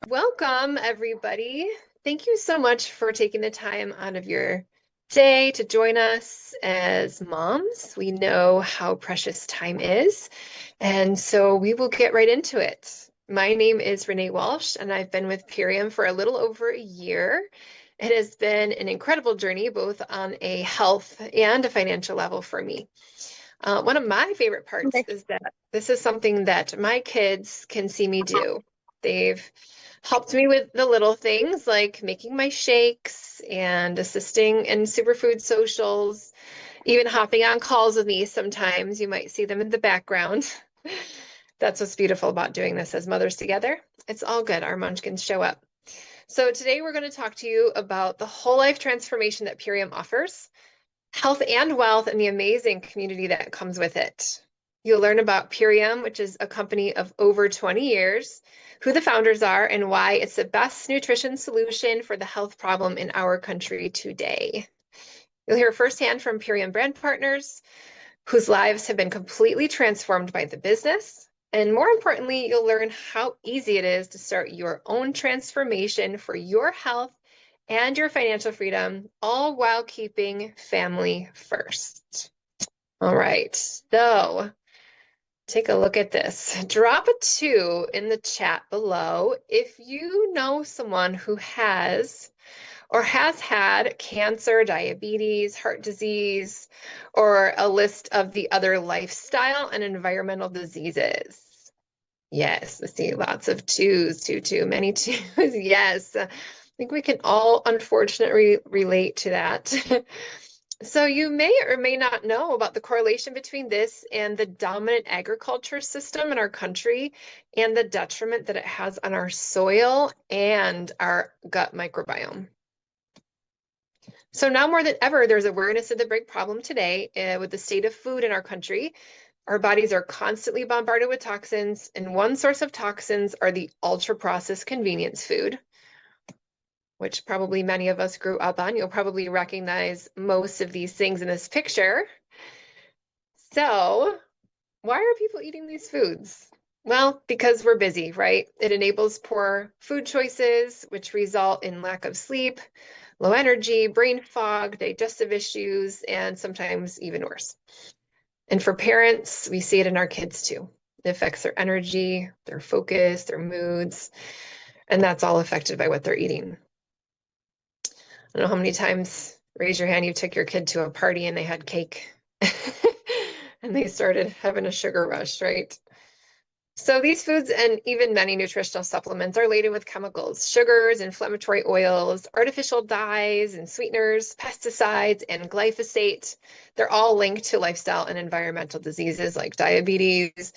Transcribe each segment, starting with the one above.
Welcome, everybody. Thank you so much for taking the time out of your day to join us as moms. We know how precious time is, and so we will get right into it. My name is Renee Walsh, and I've been with Purium for a little over a year. It has been an incredible journey, both on a health and a financial level for me. One of my favorite parts Okay. is that this is something that my kids can see me do. They've helped me with the little things like making my shakes and assisting in superfood socials, even hopping on calls with me sometimes. You might see them in the background. That's what's beautiful about doing this as mothers together. It's all good. Our munchkins show up. So today we're going to talk to you about the whole life transformation that Purium offers, health and wealth, and the amazing community that comes with it. You'll learn about Purium, which is a company of over 20 years, who the founders are, and why it's the best nutrition solution for the health problem in our country today. You'll hear firsthand from Purium brand partners whose lives have been completely transformed by the business. And more importantly, you'll learn how easy it is to start your own transformation for your health and your financial freedom, all while keeping family first. All right, so take a look at this. Drop a 2 in the chat below if you know someone who has or has had cancer, diabetes, heart disease, or a list of the other lifestyle and environmental diseases. Yes, I see lots of twos, many twos. Yes, I think we can all unfortunately relate to that. So you may or may not know about the correlation between this and the dominant agriculture system in our country and the detriment that it has on our soil and our gut microbiome. So now more than ever, there's awareness of the big problem today with the state of food in our country. Our bodies are constantly bombarded with toxins, and one source of toxins are the ultra-processed convenience food, which probably many of us grew up on. You'll probably recognize most of these things in this picture. So, why are people eating these foods? Well, because we're busy, right? It enables poor food choices, which result in lack of sleep, low energy, brain fog, digestive issues, and sometimes even worse. And for parents, we see it in our kids too. It affects their energy, their focus, their moods, and that's all affected by what they're eating. I don't know how many times, raise your hand, you took your kid to a party and they had cake and they started having a sugar rush, right? So these foods and even many nutritional supplements are laden with chemicals, sugars, inflammatory oils, artificial dyes and sweeteners, pesticides, and glyphosate. They're all linked to lifestyle and environmental diseases like diabetes,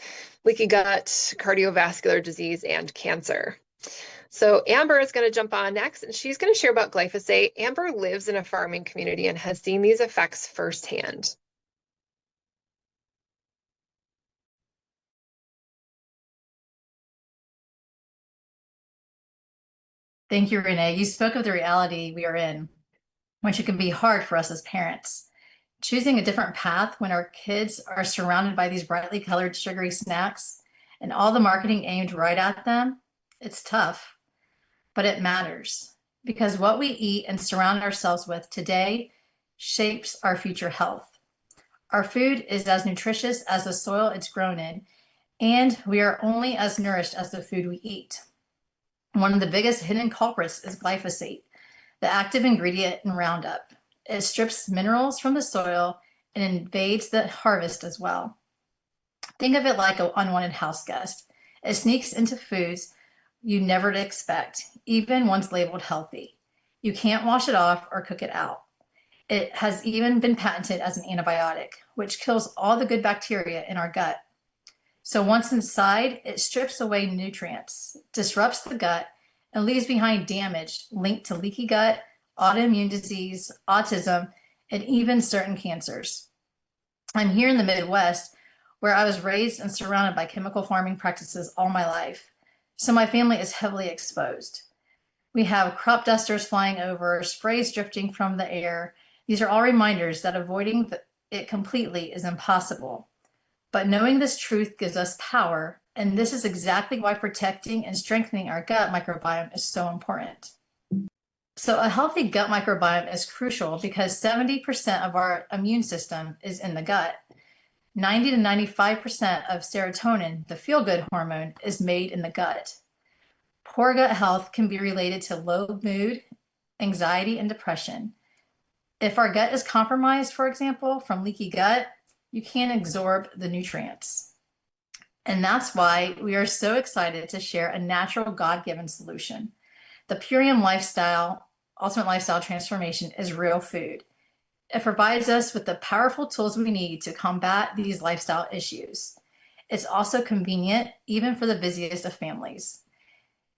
leaky gut, cardiovascular disease, and cancer. So Amber is going to jump on next, and she's going to share about glyphosate. Amber lives in a farming community and has seen these effects firsthand. Thank you, Renee. You spoke of the reality we are in, which it can be hard for us as parents. Choosing a different path when our kids are surrounded by these brightly colored sugary snacks and all the marketing aimed right at them, it's tough, but it matters because what we eat and surround ourselves with today shapes our future health. Our food is as nutritious as the soil it's grown in, and we are only as nourished as the food we eat. One of the biggest hidden culprits is glyphosate, the active ingredient in Roundup. It strips minerals from the soil and invades the harvest as well. Think of it like an unwanted house guest. It sneaks into foods you never expect, even once labeled healthy. You can't wash it off or cook it out. It has even been patented as an antibiotic, which kills all the good bacteria in our gut. So once inside, it strips away nutrients, disrupts the gut, and leaves behind damage linked to leaky gut, autoimmune disease, autism, and even certain cancers. I'm here in the Midwest, where I was raised and surrounded by chemical farming practices all my life. So my family is heavily exposed. We have crop dusters flying over, sprays drifting from the air. These are all reminders that avoiding it completely is impossible. But knowing this truth gives us power And this is exactly why protecting and strengthening our gut microbiome is so important. So a healthy gut microbiome is crucial because 70% of our immune system is in the gut. 90 to 95% of serotonin, the feel-good hormone, is made in the gut. Poor gut health can be related to low mood, anxiety, and depression. If our gut is compromised, for example, from leaky gut, you can't absorb the nutrients. And that's why we are so excited to share a natural God-given solution. The Purium lifestyle, ultimate lifestyle transformation is real food. It provides us with the powerful tools we need to combat these lifestyle issues. It's also convenient, even for the busiest of families.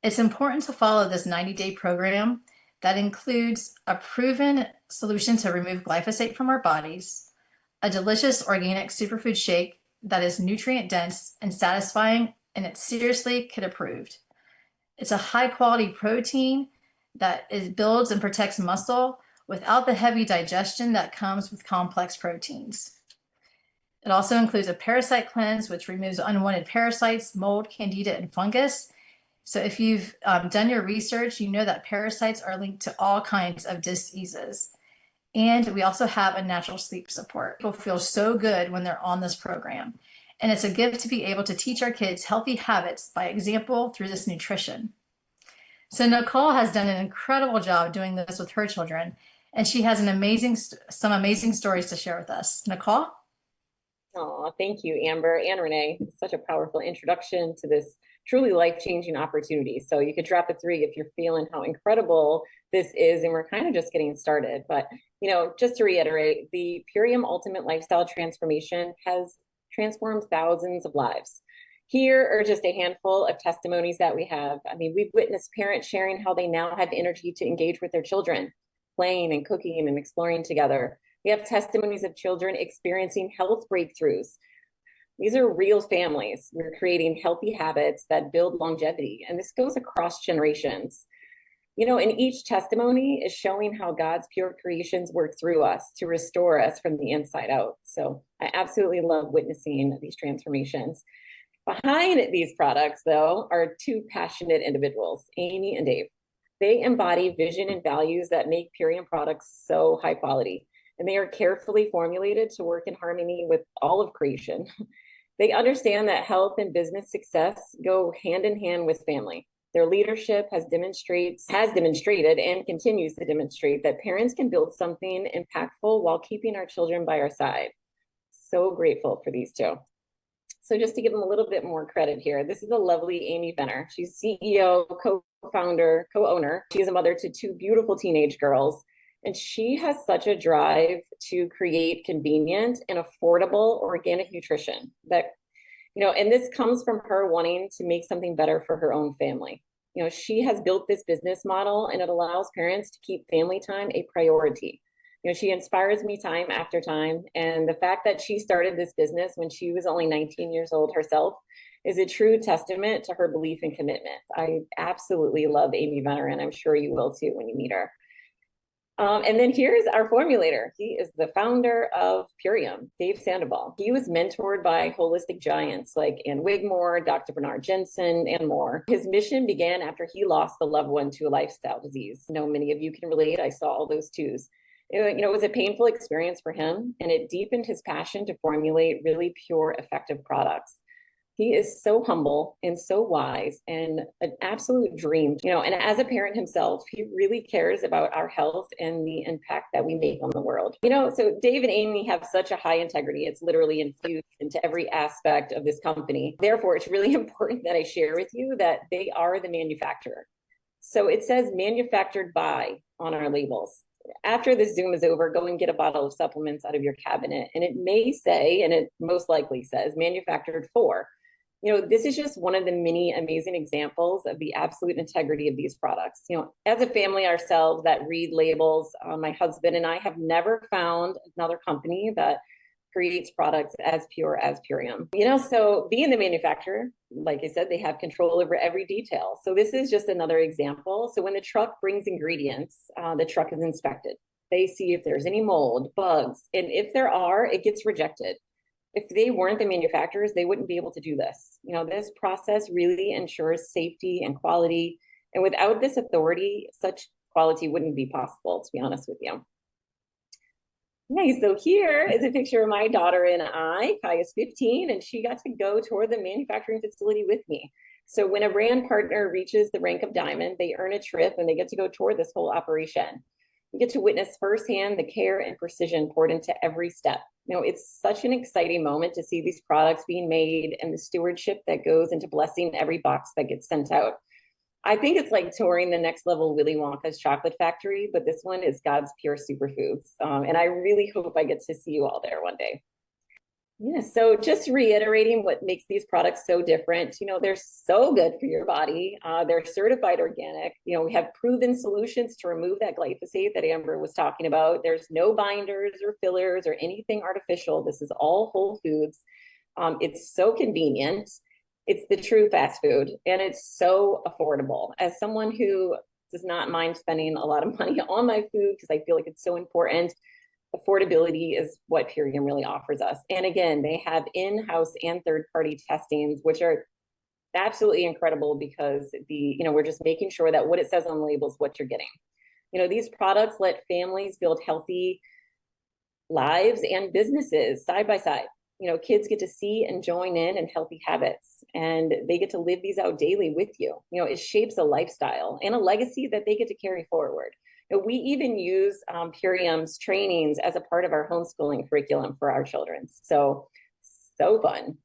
It's important to follow this 90-day program that includes a proven solution to remove glyphosate from our bodies, a delicious organic superfood shake that is nutrient dense and satisfying, and it's seriously kid approved. It's a high quality protein that builds and protects muscle without the heavy digestion that comes with complex proteins. It also includes a parasite cleanse, which removes unwanted parasites, mold, candida, and fungus. So if you've done your research, you know that parasites are linked to all kinds of diseases. And we also have a natural sleep support. People feel so good when they're on this program. And it's a gift to be able to teach our kids healthy habits by example through this nutrition. So Nicole has done an incredible job doing this with her children, and she has some amazing stories to share with us. Nicole? Oh, thank you, Amber and Renee. Such a powerful introduction to this truly life-changing opportunity. So you could drop a 3 if you're feeling how incredible this is, and we're kind of just getting started. But, just to reiterate, the Purium Ultimate Lifestyle Transformation has transformed thousands of lives. Here are just a handful of testimonies that we have. I mean, we've witnessed parents sharing how they now have energy to engage with their children, playing and cooking and exploring together. We have testimonies of children experiencing health breakthroughs. These are real families. We're creating healthy habits that build longevity, and this goes across generations. And each testimony is showing how God's pure creations work through us to restore us from the inside out. So I absolutely love witnessing these transformations. Behind these products, though, are 2 passionate individuals, Amy and Dave. They embody vision and values that make Purium products so high quality, and they are carefully formulated to work in harmony with all of creation. They understand that health and business success go hand in hand with family. Their leadership has demonstrated and continues to demonstrate that parents can build something impactful while keeping our children by our side. So grateful for these 2. So just to give them a little bit more credit here, this is the lovely Amy Venner. She's CEO, co-founder, co-owner. She is a mother to 2 beautiful teenage girls. And she has such a drive to create convenient and affordable organic nutrition that, and this comes from her wanting to make something better for her own family. She has built this business model, and it allows parents to keep family time a priority. She inspires me time after time. And the fact that she started this business when she was only 19 years old herself is a true testament to her belief and commitment. I absolutely love Amy Venner, and I'm sure you will too when you meet her. And then here's our formulator. He is the founder of Purium, Dave Sandoval. He was mentored by holistic giants like Ann Wigmore, Dr. Bernard Jensen, and more. His mission began after he lost a loved one to a lifestyle disease. Many of you can relate. I saw all those twos. It was a painful experience for him, and it deepened his passion to formulate really pure, effective products. He is so humble and so wise and an absolute dream, and as a parent himself, he really cares about our health and the impact that we make on the world. So Dave and Amy have such a high integrity. It's literally infused into every aspect of this company. Therefore, it's really important that I share with you that they are the manufacturer. So it says manufactured by on our labels. After this Zoom is over, go and get a bottle of supplements out of your cabinet, and it may say, and it most likely says, manufactured for. This is just one of the many amazing examples of the absolute integrity of these products. As a family ourselves that read labels, my husband and I have never found another company that creates products as pure as Purium. So being the manufacturer, like I said, they have control over every detail. So this is just another example. So when the truck brings ingredients, the truck is inspected. They see if there's any mold, bugs, and if there are, it gets rejected. If they weren't the manufacturers, they wouldn't be able to do this. You know, this process really ensures safety and quality. And without this authority, such quality wouldn't be possible, to be honest with you. Nice. So here is a picture of my daughter and I. Kaya's 15, and she got to go tour the manufacturing facility with me. So when a brand partner reaches the rank of diamond, they earn a trip and they get to go tour this whole operation. You get to witness firsthand the care and precision poured into every step. You know, it's such an exciting moment to see these products being made and the stewardship that goes into blessing every box that gets sent out. I think it's like touring the next level Willy Wonka's chocolate factory, but this one is God's pure superfoods. And I really hope I get to see you all there one day. Yeah, so just reiterating what makes these products so different. You know, they're so good for your body. They're certified organic. You know, we have proven solutions to remove that glyphosate that Amber was talking about. There's no binders or fillers or anything artificial. This is all whole foods. It's so convenient. It's the true fast food, and it's so affordable. As someone who does not mind spending a lot of money on my food because I feel like it's so important, affordability is what Purium really offers us. And again, they have in-house and third-party testings, which are absolutely incredible because we're just making sure that what it says on the label is what you're getting. You know, these products let families build healthy lives and businesses side by side. You know, kids get to see and join in healthy habits, and they get to live these out daily with you. You know, it shapes a lifestyle and a legacy that they get to carry forward. We even use Purium's trainings as a part of our homeschooling curriculum for our children. So fun.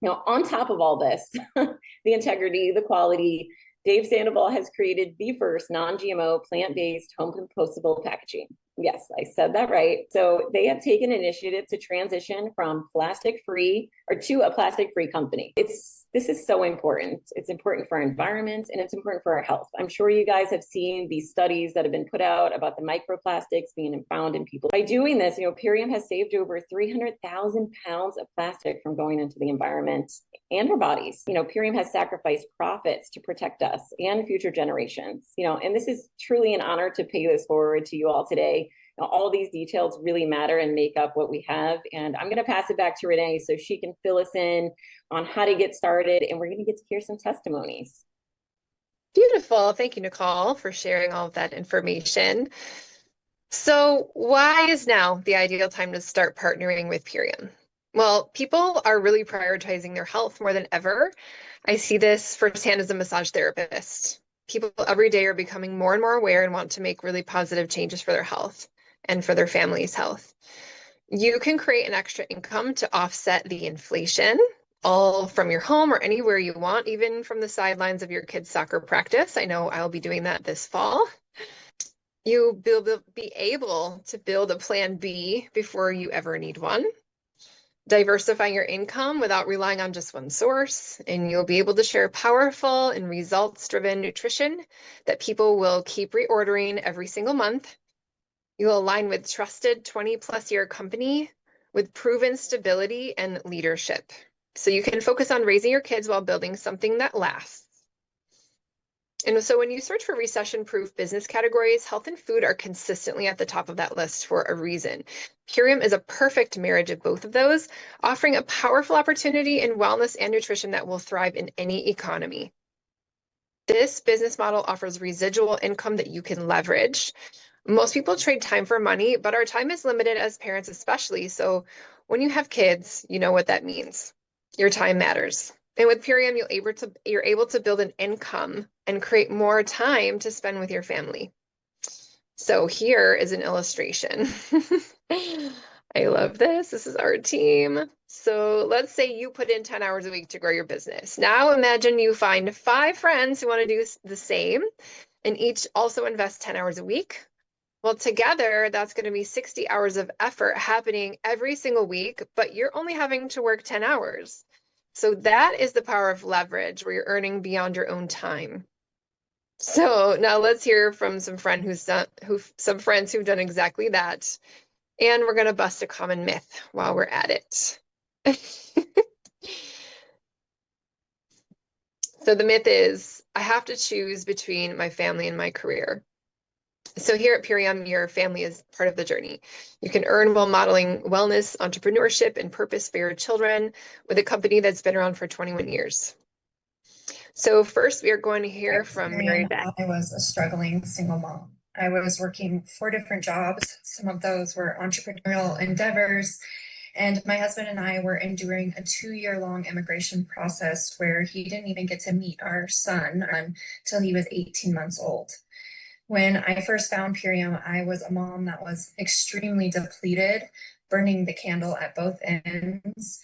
Now, on top of all this, the integrity, the quality, Dave Sandoval has created the first non-GMO, plant-based, home compostable packaging. Yes, I said that right. So they have taken initiative to transition from plastic-free or to a plastic-free company. This is so important. It's important for our environment and it's important for our health. I'm sure you guys have seen these studies that have been put out about the microplastics being found in people. By doing this, Purium has saved over 300,000 pounds of plastic from going into the environment and our bodies. Purium has sacrificed profits to protect us and future generations. And this is truly an honor to pay this forward to you all today. All these details really matter and make up what we have. And I'm going to pass it back to Renee so she can fill us in on how to get started. And we're going to get to hear some testimonies. Beautiful. Thank you, Nicole, for sharing all of that information. So why is now the ideal time to start partnering with Purium? Well, people are really prioritizing their health more than ever. I see this firsthand as a massage therapist. People every day are becoming more and more aware and want to make really positive changes for their health and for their family's health. You can create an extra income to offset the inflation, all from your home or anywhere you want, even from the sidelines of your kids' soccer practice. I know I'll be doing that this fall. You'll be able to build a plan B before you ever need one, diversifying your income without relying on just one source, and you'll be able to share powerful and results-driven nutrition that people will keep reordering every single month. You'll align with trusted 20-plus year company with proven stability and leadership. So you can focus on raising your kids while building something that lasts. And so when you search for recession-proof business categories, health and food are consistently at the top of that list for a reason. Purium is a perfect marriage of both of those, offering a powerful opportunity in wellness and nutrition that will thrive in any economy. This business model offers residual income that you can leverage. Most people trade time for money, but our time is limited as parents especially. So when you have kids, you know what that means. Your time matters. And with Purium, you're able to build an income and create more time to spend with your family. So here is an illustration. I love this. This is our team. So let's say you put in 10 hours a week to grow your business. Now imagine you find 5 friends who want to do the same and each also invest 10 hours a week. Well, together, that's going to be 60 hours of effort happening every single week, but you're only having to work 10 hours. So that is the power of leverage, where you're earning beyond your own time. So now let's hear from some friends who've done exactly that. And we're going to bust a common myth while we're at it. So the myth is, I have to choose between my family and my career. So here at Purium, your family is part of the journey. You can earn while modeling wellness, entrepreneurship, and purpose for your children with a company that's been around for 21 years. So first, we are going to hear from Mary Beth. I was a struggling single mom. I was working 4 different jobs. Some of those were entrepreneurial endeavors. And my husband and I were enduring a 2-year-long immigration process where he didn't even get to meet our son until he was 18 months old. When I first found Purium, I was a mom that was extremely depleted, burning the candle at both ends.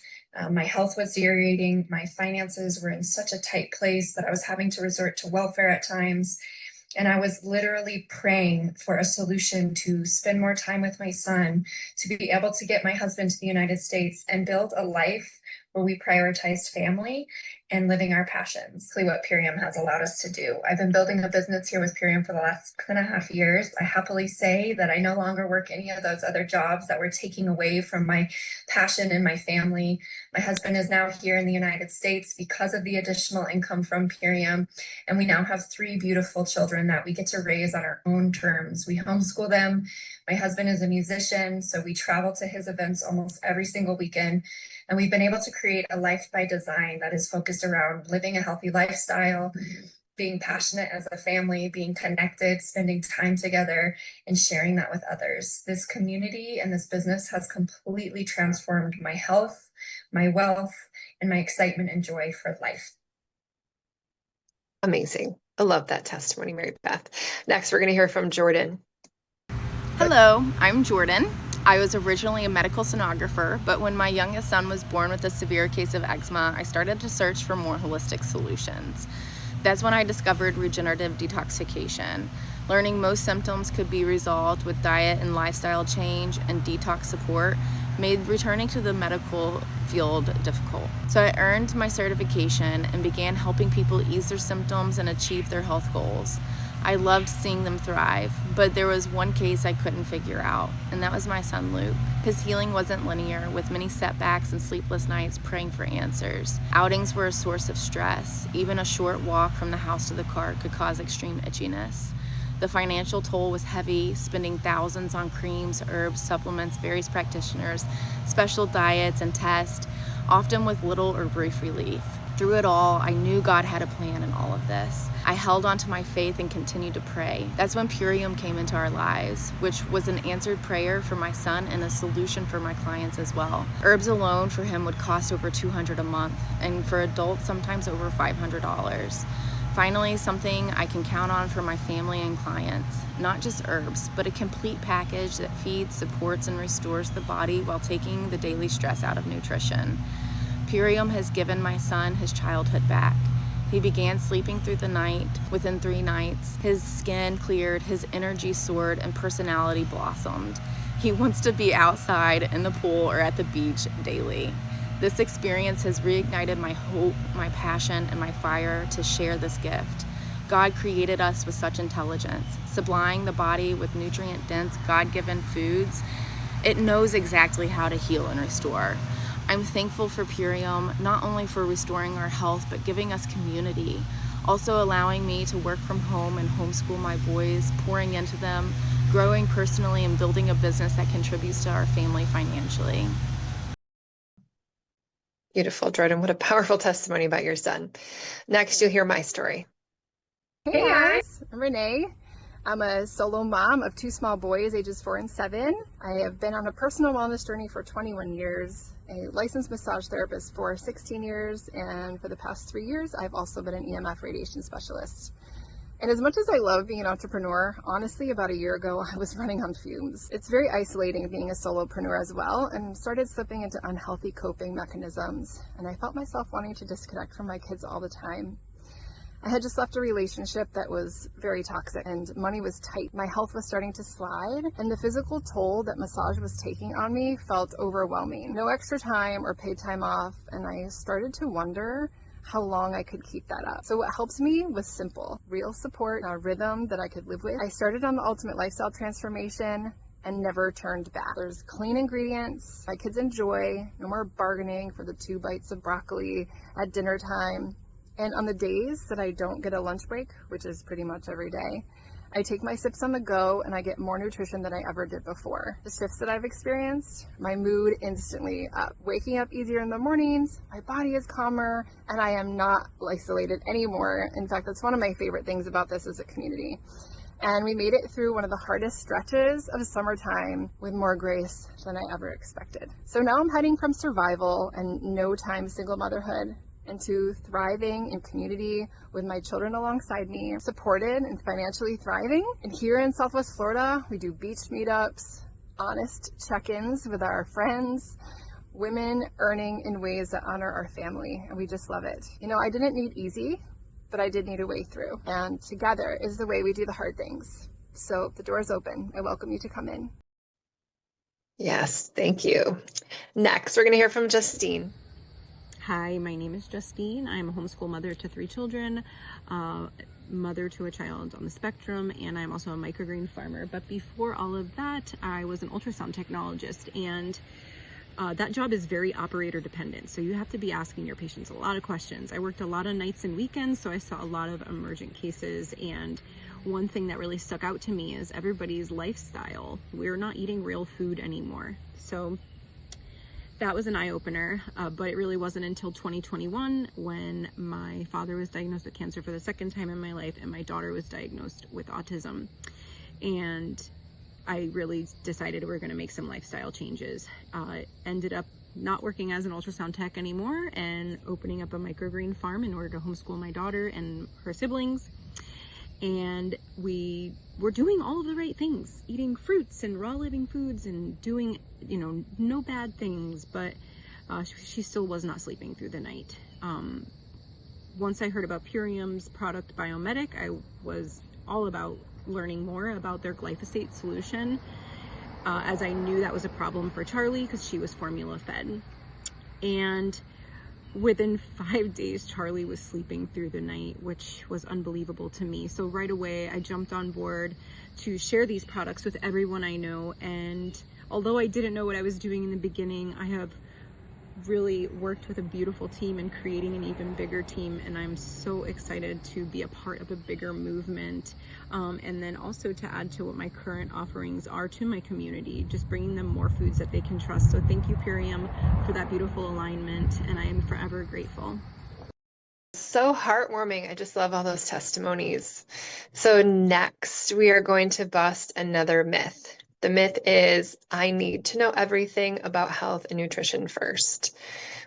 My health was deteriorating. My finances were in such a tight place that I was having to resort to welfare at times. And I was literally praying for a solution to spend more time with my son, to be able to get my husband to the United States and build a life where we prioritized family and living our passions. What Purium has allowed us to do. I've been building a business here with Purium for the last 2.5 years. I happily say that I no longer work any of those other jobs that were taking away from my passion and my family. My husband is now here in the United States because of the additional income from Purium. And we now have 3 beautiful children that we get to raise on our own terms. We homeschool them. My husband is a musician, so we travel to his events almost every single weekend. And we've been able to create a life by design that is focused around living a healthy lifestyle, being passionate as a family, being connected, spending time together, and sharing that with others. This community and this business has completely transformed my health, my wealth, and my excitement and joy for life. Amazing. I love that testimony, Mary Beth. Next, we're going to hear from Jordan. Hello, I'm Jordan. I was originally a medical sonographer, but when my youngest son was born with a severe case of eczema, I started to search for more holistic solutions. That's when I discovered regenerative detoxification, learning most symptoms could be resolved with diet and lifestyle change and detox support made returning to the medical field difficult. So I earned my certification and began helping people ease their symptoms and achieve their health goals. I loved seeing them thrive, but there was one case I couldn't figure out, and that was my son Luke. His healing wasn't linear, with many setbacks and sleepless nights praying for answers. Outings were a source of stress. Even a short walk from the house to the car could cause extreme itchiness. The financial toll was heavy, spending thousands on creams, herbs, supplements, various practitioners, special diets, and tests, often with little or brief relief. Through it all, I knew God had a plan in all of this. I held on to my faith and continued to pray. That's when Purium came into our lives, which was an answered prayer for my son and a solution for my clients as well. Herbs alone for him would cost over $200 a month, and for adults, sometimes over $500. Finally, something I can count on for my family and clients. Not just herbs, but a complete package that feeds, supports, and restores the body while taking the daily stress out of nutrition. Purium has given my son his childhood back. He began sleeping through the night. Within 3 nights, his skin cleared, his energy soared, and personality blossomed. He wants to be outside, in the pool, or at the beach daily. This experience has reignited my hope, my passion, and my fire to share this gift. God created us with such intelligence, supplying the body with nutrient-dense, God-given foods. It knows exactly how to heal and restore. I'm thankful for Purium, not only for restoring our health, but giving us community, also allowing me to work from home and homeschool my boys, pouring into them, growing personally, and building a business that contributes to our family financially. Beautiful, Jordan. What a powerful testimony about your son. Next, you'll hear my story. Hey guys, I'm Renee. I'm a solo mom of 2 small boys, ages 4 and 7. I have been on a personal wellness journey for 21 years, a licensed massage therapist for 16 years, and for the past 3 years, I've also been an EMF radiation specialist. And as much as I love being an entrepreneur, honestly, about a year ago, I was running on fumes. It's very isolating being a solopreneur as well, and started slipping into unhealthy coping mechanisms. And I felt myself wanting to disconnect from my kids all the time. I had just left a relationship that was very toxic and money was tight. My health was starting to slide, and the physical toll that massage was taking on me felt overwhelming. No extra time or paid time off, and I started to wonder how long I could keep that up. So what helped me was simple: real support, a rhythm that I could live with. I started on the ultimate lifestyle transformation and never turned back. There's clean ingredients my kids enjoy, no more bargaining for the 2 bites of broccoli at dinner time. And on the days that I don't get a lunch break, which is pretty much every day, I take my sips on the go and I get more nutrition than I ever did before. The shifts that I've experienced, my mood instantly up. Waking up easier in the mornings, my body is calmer, and I am not isolated anymore. In fact, that's one of my favorite things about this as a community. And we made it through one of the hardest stretches of summertime with more grace than I ever expected. So now I'm heading from survival and no time single motherhood into thriving in community with my children alongside me, supported and financially thriving. And here in Southwest Florida, we do beach meetups, honest check-ins with our friends, women earning in ways that honor our family, and we just love it. You know, I didn't need easy, but I did need a way through. And together is the way we do the hard things. So the door is open. I welcome you to come in. Yes, thank you. Next, we're going to hear from Justine. Hi, my name is Justine. I'm a homeschool mother to 3 children, mother to a child on the spectrum, and I'm also a microgreen farmer. But before all of that, I was an ultrasound technologist, and that job is very operator dependent. So you have to be asking your patients a lot of questions. I worked a lot of nights and weekends, so I saw a lot of emergent cases. And one thing that really stuck out to me is everybody's lifestyle. We're not eating real food anymore. So that was an eye-opener, but it really wasn't until 2021 when my father was diagnosed with cancer for the second time in my life and my daughter was diagnosed with autism. And I really decided we were going to make some lifestyle changes. Ended up not working as an ultrasound tech anymore and opening up a microgreen farm in order to homeschool my daughter and her siblings. And we were doing all of the right things, eating fruits and raw living foods and doing, you know, no bad things, but she still was not sleeping through the night. Once I heard about Purium's product Biomedic, I was all about learning more about their glyphosate solution, as I knew that was a problem for Charlie because she was formula fed. And within 5 days, Charlie was sleeping through the night, which was unbelievable to me. So right away, I jumped on board to share these products with everyone I know. And although I didn't know what I was doing in the beginning, I have really worked with a beautiful team in creating an even bigger team. And I'm so excited to be a part of a bigger movement. And then also to add to what my current offerings are to my community, just bringing them more foods that they can trust. So thank you, Purium, for that beautiful alignment. And I am forever grateful. So heartwarming. I just love all those testimonies. So next, we are going to bust another myth. The myth is, I need to know everything about health and nutrition first.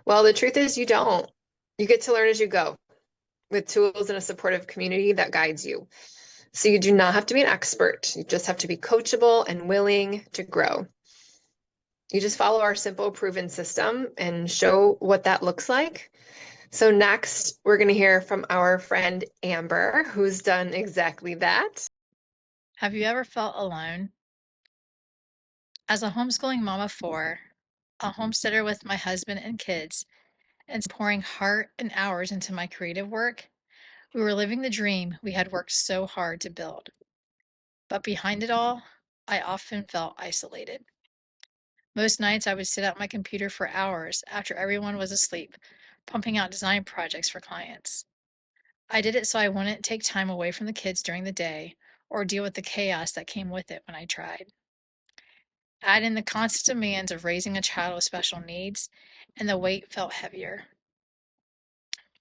Well, the truth is you don't. You get to learn as you go with tools and a supportive community that guides you. So you do not have to be an expert. You just have to be coachable and willing to grow. You just follow our simple, proven system and show what that looks like. So next, we're going to hear from our friend Amber, who's done exactly that. Have you ever felt alone? As a homeschooling mom of 4, a homesteader with my husband and kids, and pouring heart and hours into my creative work, we were living the dream we had worked so hard to build. But behind it all, I often felt isolated. Most nights I would sit at my computer for hours after everyone was asleep, pumping out design projects for clients. I did it so I wouldn't take time away from the kids during the day or deal with the chaos that came with it when I tried. Add in the constant demands of raising a child with special needs, and the weight felt heavier.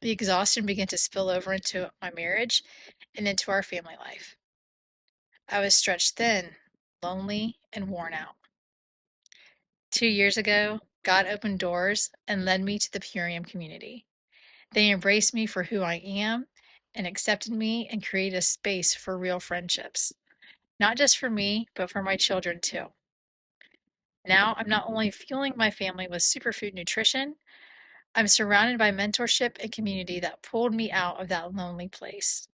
The exhaustion began to spill over into my marriage and into our family life. I was stretched thin, lonely, and worn out. 2 years ago, God opened doors and led me to the Purium community. They embraced me for who I am and accepted me and created a space for real friendships. Not just for me, but for my children too. Now I'm not only fueling my family with superfood nutrition, I'm surrounded by mentorship and community that pulled me out of that lonely place.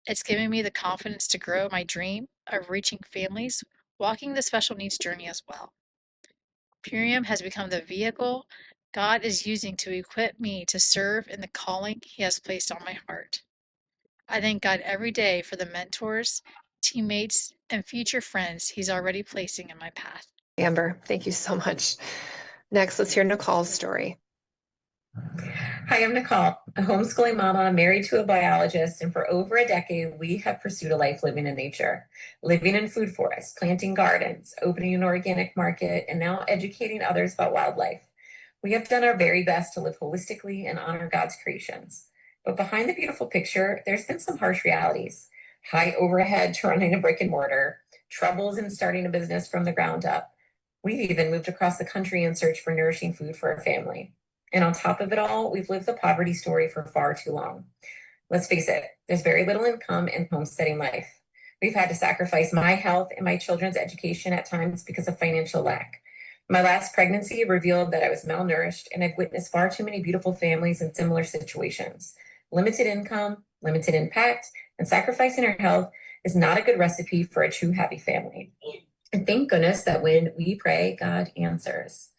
It's given me the confidence to grow my dream of reaching families walking the special needs journey as well. Purium has become the vehicle God is using to equip me to serve in the calling He has placed on my heart. I thank God every day for the mentors, teammates, and future friends He's already placing in my path. Amber, thank you so much. Next, let's hear Nicole's story. Hi, I'm Nicole, a homeschooling mama married to a biologist, and for over a decade, we have pursued a life living in nature, living in food forests, planting gardens, opening an organic market, and now educating others about wildlife. We have done our very best to live holistically and honor God's creations. But behind the beautiful picture, there's been some harsh realities. High overhead to running a brick and mortar, troubles in starting a business from the ground up. We've even moved across the country in search for nourishing food for our family. And on top of it all, we've lived the poverty story for far too long. Let's face it, there's very little income in homesteading life. We've had to sacrifice my health and my children's education at times because of financial lack. My last pregnancy revealed that I was malnourished, and I've witnessed far too many beautiful families in similar situations. Limited income, limited impact, and sacrificing our health is not a good recipe for a true happy family. And thank goodness that when we pray, God answers.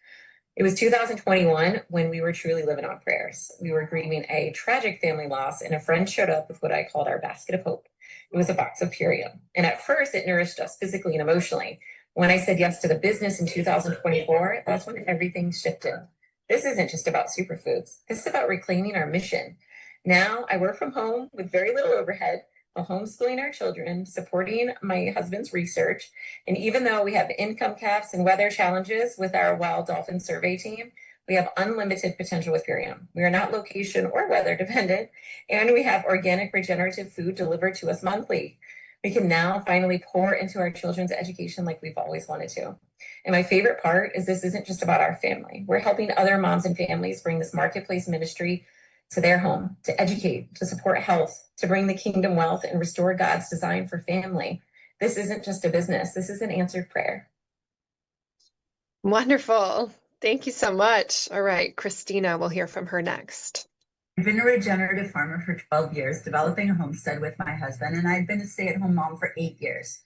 It was 2021 when we were truly living on prayers. We were grieving a tragic family loss, and a friend showed up with what I called our basket of hope. It was a box of Purium. And at first, it nourished us physically and emotionally. When I said yes to the business in 2024, that's when everything shifted. This isn't just about superfoods, this is about reclaiming our mission. Now I work from home with very little overhead, while homeschooling our children, supporting my husband's research, and even though we have income caps and weather challenges with our wild dolphin survey team, we have unlimited potential with Purium. We are not location or weather dependent, and we have organic regenerative food delivered to us monthly. We can now finally pour into our children's education like we've always wanted to. And my favorite part is this isn't just about our family. We're helping other moms and families bring this marketplace ministry to their home, to educate, to support health, to bring the kingdom wealth and restore God's design for family. This isn't just a business, this is an answered prayer. Wonderful. Thank you so much. All right, Christina, we'll hear from her next. I've been a regenerative farmer for 12 years, developing a homestead with my husband, and I've been a stay-at-home mom for 8 years.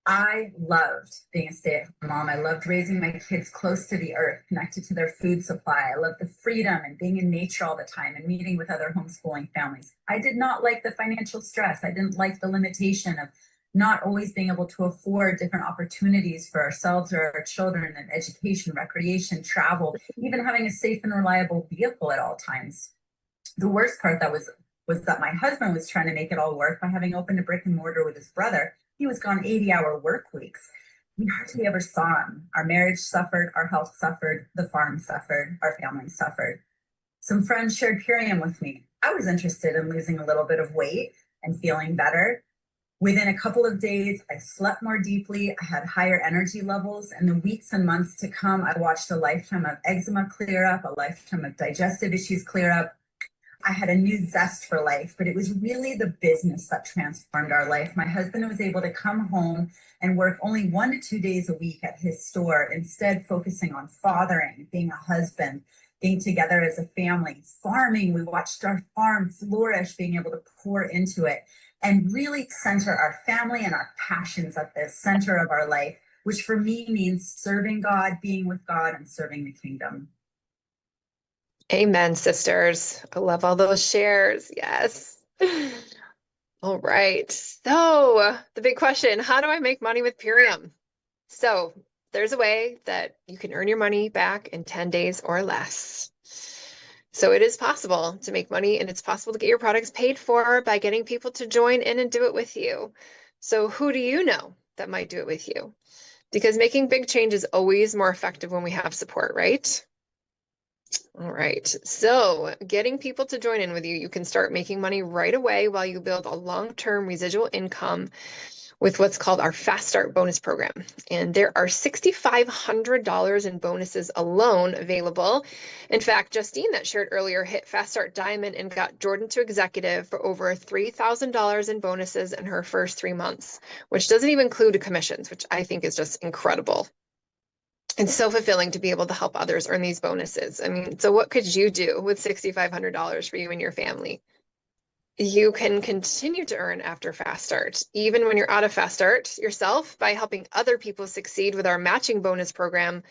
I loved being a stay-at-home mom. I loved raising my kids close to the earth, connected to their food supply. I loved the freedom and being in nature all the time and meeting with other homeschooling families. I did not like the financial stress. I didn't like the limitation of not always being able to afford different opportunities for ourselves or our children in education, recreation, travel, even having a safe and reliable vehicle at all times. The worst part that was that my husband was trying to make it all work by having opened a brick and mortar with his brother. He was gone 80-hour work weeks. We hardly ever saw him. Our marriage suffered, our health suffered, the farm suffered, our family suffered. Some friends shared Purium with me. I was interested in losing a little bit of weight and feeling better. Within a couple of days, I slept more deeply, I had higher energy levels, and the weeks and months to come, I watched a lifetime of eczema clear up, a lifetime of digestive issues clear up. I had a new zest for life, but it was really the business that transformed our life. My husband was able to come home and work only 1 to 2 days a week at his store, instead focusing on fathering, being a husband, being together as a family, farming. We watched our farm flourish, being able to pour into it and really center our family and our passions at the center of our life, which for me means serving God, being with God, and serving the kingdom. Amen, sisters. I love all those shares. Yes. All right. So the big question, how do I make money with Purium? So there's a way that you can earn your money back in 10 days or less. So it is possible to make money, and it's possible to get your products paid for by getting people to join in and do it with you. So who do you know that might do it with you? Because making big change is always more effective when we have support, right? All right. So getting people to join in with you, you can start making money right away while you build a long-term residual income with what's called our Fast Start bonus program. And there are $6,500 in bonuses alone available. In fact, Justine that shared earlier hit Fast Start Diamond and got Jordan to Executive for over $3,000 in bonuses in her first 3 months, which doesn't even include commissions, which I think is just incredible. It's so fulfilling to be able to help others earn these bonuses. I mean, so what could you do with $6,500 for you and your family? You can continue to earn after Fast Start, even when you're out of Fast Start yourself, by helping other people succeed with our matching bonus program,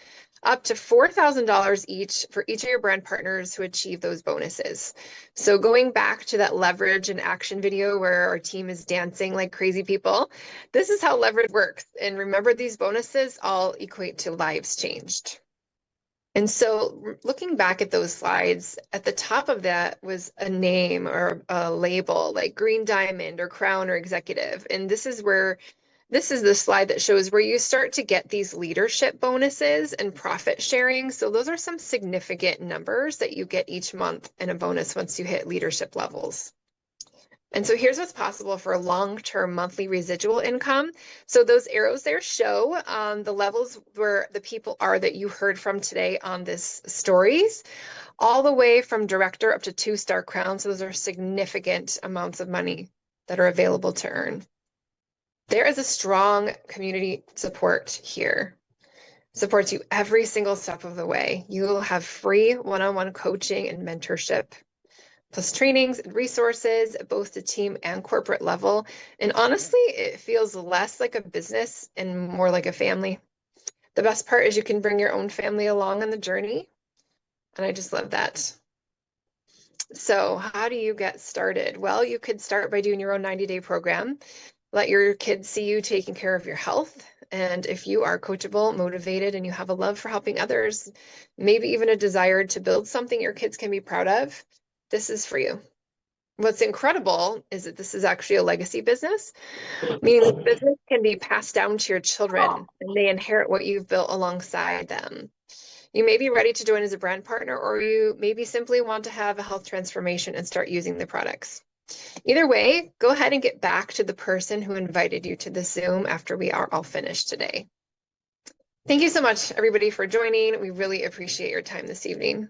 up to $4,000 each for each of your brand partners who achieve those bonuses. So going back to that leverage and action video where our team is dancing like crazy people, this is how leverage works. And remember, these bonuses all equate to lives changed. And so looking back at those slides, at the top of that was a name or a label like Green Diamond or Crown or Executive. And this is the slide that shows where you start to get these leadership bonuses and profit sharing. So those are some significant numbers that you get each month in a bonus once you hit leadership levels. And so here's what's possible for long-term monthly residual income. So those arrows there show the levels where the people are that you heard from today on this stories, all the way from director up to 2-star crown. So those are significant amounts of money that are available to earn. There is a strong community support here. Supports you every single step of the way. You will have free one-on-one coaching and mentorship, plus trainings and resources at both the team and corporate level. And honestly, it feels less like a business and more like a family. The best part is you can bring your own family along on the journey. And I just love that. So how do you get started? Well, you could start by doing your own 90-day program. Let your kids see you taking care of your health. And if you are coachable, motivated, and you have a love for helping others, maybe even a desire to build something your kids can be proud of, this is for you. What's incredible is that this is actually a legacy business, meaning the business can be passed down to your children and they inherit what you've built alongside them. You may be ready to join as a brand partner, or you maybe simply want to have a health transformation and start using the products. Either way, go ahead and get back to the person who invited you to the Zoom after we are all finished today. Thank you so much, everybody, for joining. We really appreciate your time this evening.